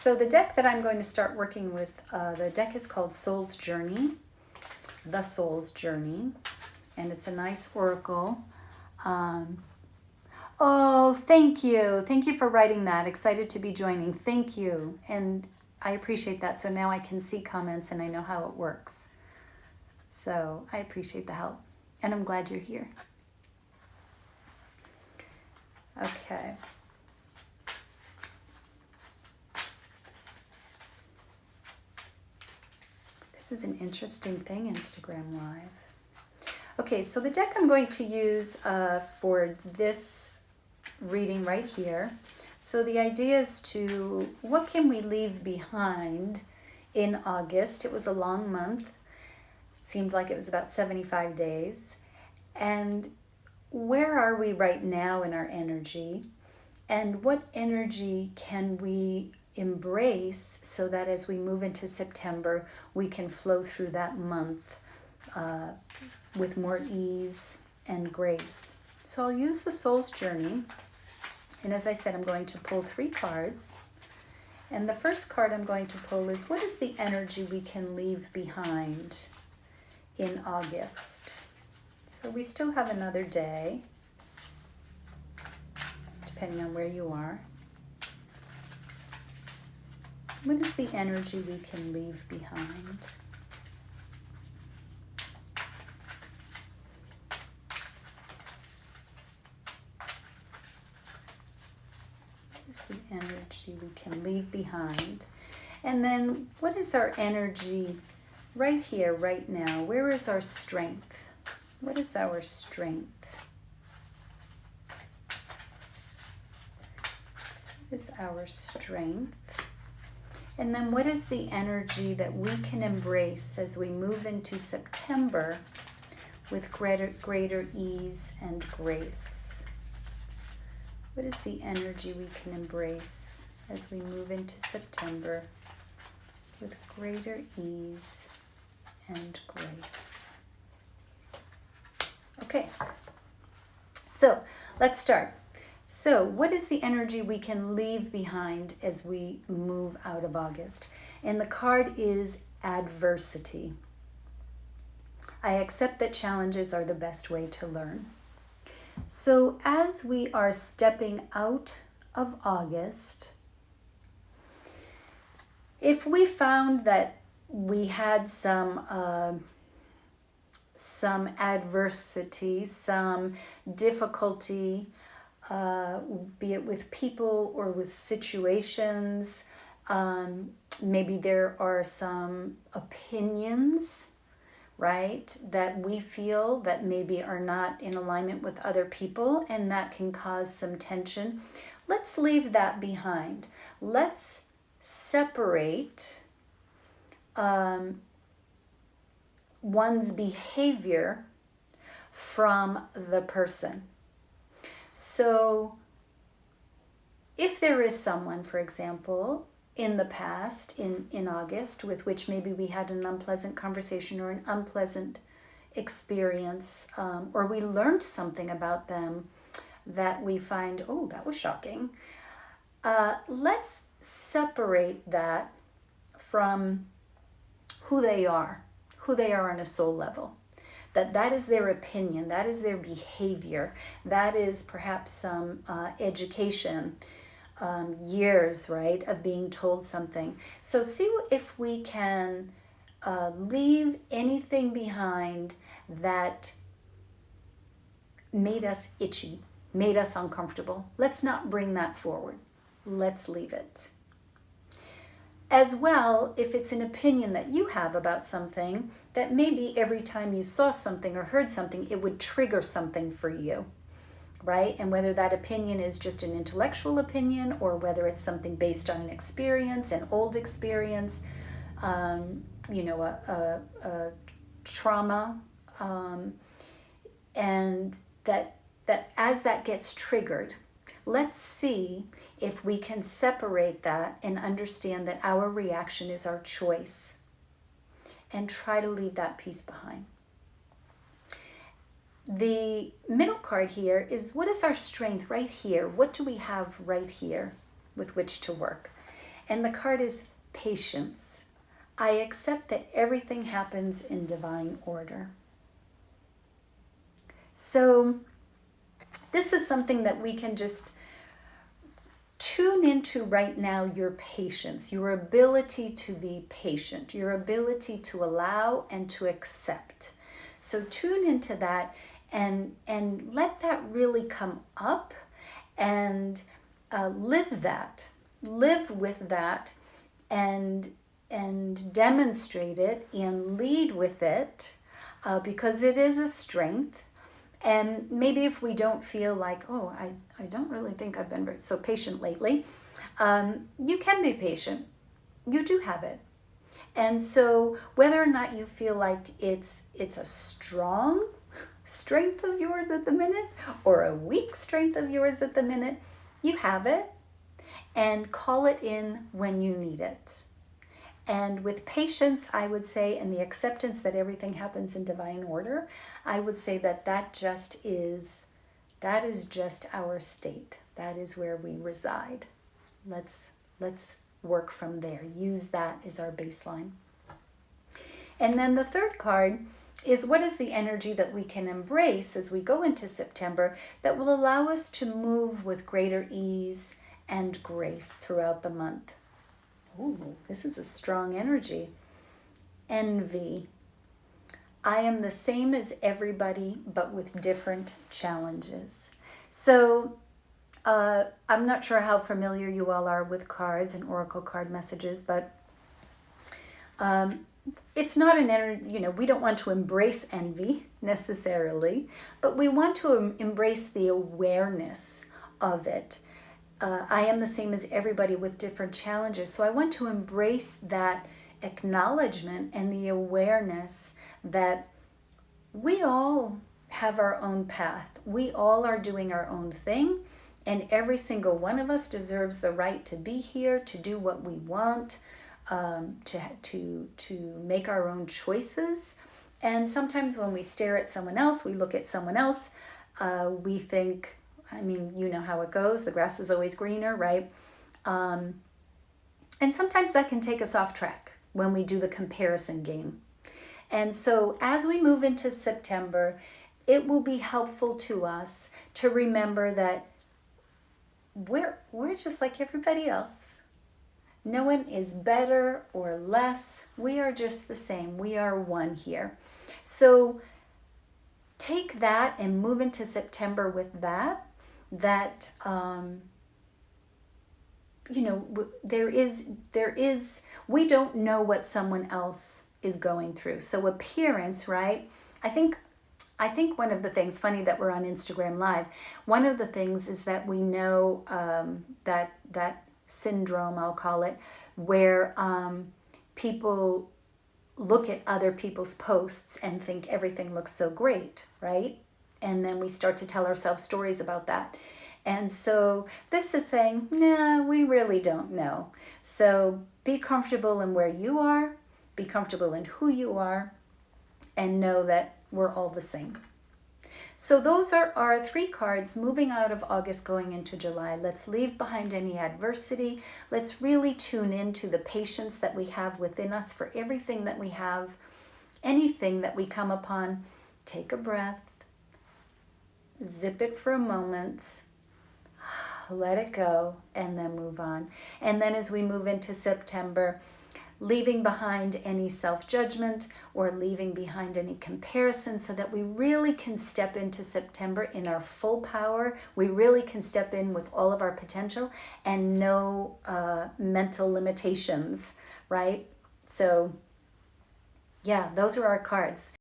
So the deck that I'm going to start working with, the deck is called Soul's Journey, The Soul's Journey, and it's a nice oracle. Oh, thank you. Thank you for writing that. Excited to be joining. Thank you. And I appreciate that. So now I can see comments and I know how it works. So I appreciate the help. And I'm glad you're here. Okay. This is an interesting thing, Instagram Live. Okay, so the deck I'm going to use for this reading right here. So the idea is to, what can we leave behind in August? It was a long month. It seemed like it was about 75 days. And where are we right now in our energy? And what energy can we embrace so that as we move into September, we can flow through that month with more ease and grace? So I'll use the Soul's Journey. And as I said, I'm going to pull 3 cards. And the first card I'm going to pull is, what is the energy we can leave behind in August? So we still have another day, depending on where you are. What is the energy we can leave behind? The energy we can leave behind. And then what is our energy right here, right now? Where is our strength? What is our strength? What is our strength? And then what is the energy that we can embrace as we move into September with greater ease and grace? What is the energy we can embrace as we move into September with greater ease and grace? Okay, so let's start. So what is the energy we can leave behind as we move out of August? And the card is adversity. I accept that challenges are the best way to learn. So as we are stepping out of August, if we found that we had some adversity, some difficulty, be it with people or with situations, maybe there are some opinions, right, that we feel that maybe are not in alignment with other people, and that can cause some tension. Let's leave that behind. Let's separate one's behavior from the person. So if there is someone, for example, in the past, in August, with which maybe we had an unpleasant conversation or an unpleasant experience, or we learned something about them that we find, oh, that was shocking. Let's separate that from who they are on a soul level. That is their opinion, that is their behavior, that is perhaps some education, years, right, of being told something. So see if we can leave anything behind that made us itchy, made us uncomfortable. Let's not bring that forward. Let's leave it. As well, if it's an opinion that you have about something, that maybe every time you saw something or heard something, it would trigger something for you, right? And whether that opinion is just an intellectual opinion or whether it's something based on an experience, an old experience, a trauma, and that as that gets triggered, let's see if we can separate that and understand that our reaction is our choice, and try to leave that piece behind. The middle card here is, what is our strength right here? What do we have right here with which to work? And the card is patience. I accept that everything happens in divine order. So this is something that we can just tune into right now, your patience, your ability to be patient, your ability to allow and to accept. So tune into that and let that really come up and live that. Live with that and demonstrate it and lead with it because it is a strength. And maybe if we don't feel like, oh, I don't really think I've been so patient lately, you can be patient. You do have it. And so whether or not you feel like it's a strong strength of yours at the minute or a weak strength of yours at the minute, you have it. And call it in when you need it. And with patience, I would say, and the acceptance that everything happens in divine order, I would say that is just our state. That is where we reside. Let's work from there. Use that as our baseline. And then the third card is, what is the energy that we can embrace as we go into September that will allow us to move with greater ease and grace throughout the month? Ooh, this is a strong energy. Envy. I am the same as everybody, but with different challenges. So I'm not sure how familiar you all are with cards and oracle card messages, but it's not an energy, we don't want to embrace envy necessarily, but we want to embrace the awareness of it. I am the same as everybody with different challenges. So I want to embrace that acknowledgement and the awareness that we all have our own path. We all are doing our own thing, and every single one of us deserves the right to be here, to do what we want, to make our own choices. And sometimes when we stare at someone else, we look at someone else, we think, you know how it goes. The grass is always greener, right? And sometimes that can take us off track when we do the comparison game. And so as we move into September, it will be helpful to us to remember that we're just like everybody else. No one is better or less. We are just the same. We are one here. So take that and move into September with that there is we don't know what someone else is going through. So appearance, right? I think one of the things, funny that we're on Instagram Live, one of the things is that we know that syndrome, I'll call it, where people look at other people's posts and think everything looks so great, right? And then we start to tell ourselves stories about that. And so this is saying, nah, we really don't know. So be comfortable in where you are, be comfortable in who you are, and know that we're all the same. So those are our 3 cards moving out of August going into July. Let's leave behind any adversity. Let's really tune into the patience that we have within us for everything that we have, anything that we come upon. Take a breath. Zip it for a moment, let it go, and then move on. And then as we move into September, leaving behind any self-judgment or leaving behind any comparison so that we really can step into September in our full power. We really can step in with all of our potential and no mental limitations, right? So yeah, those are our cards.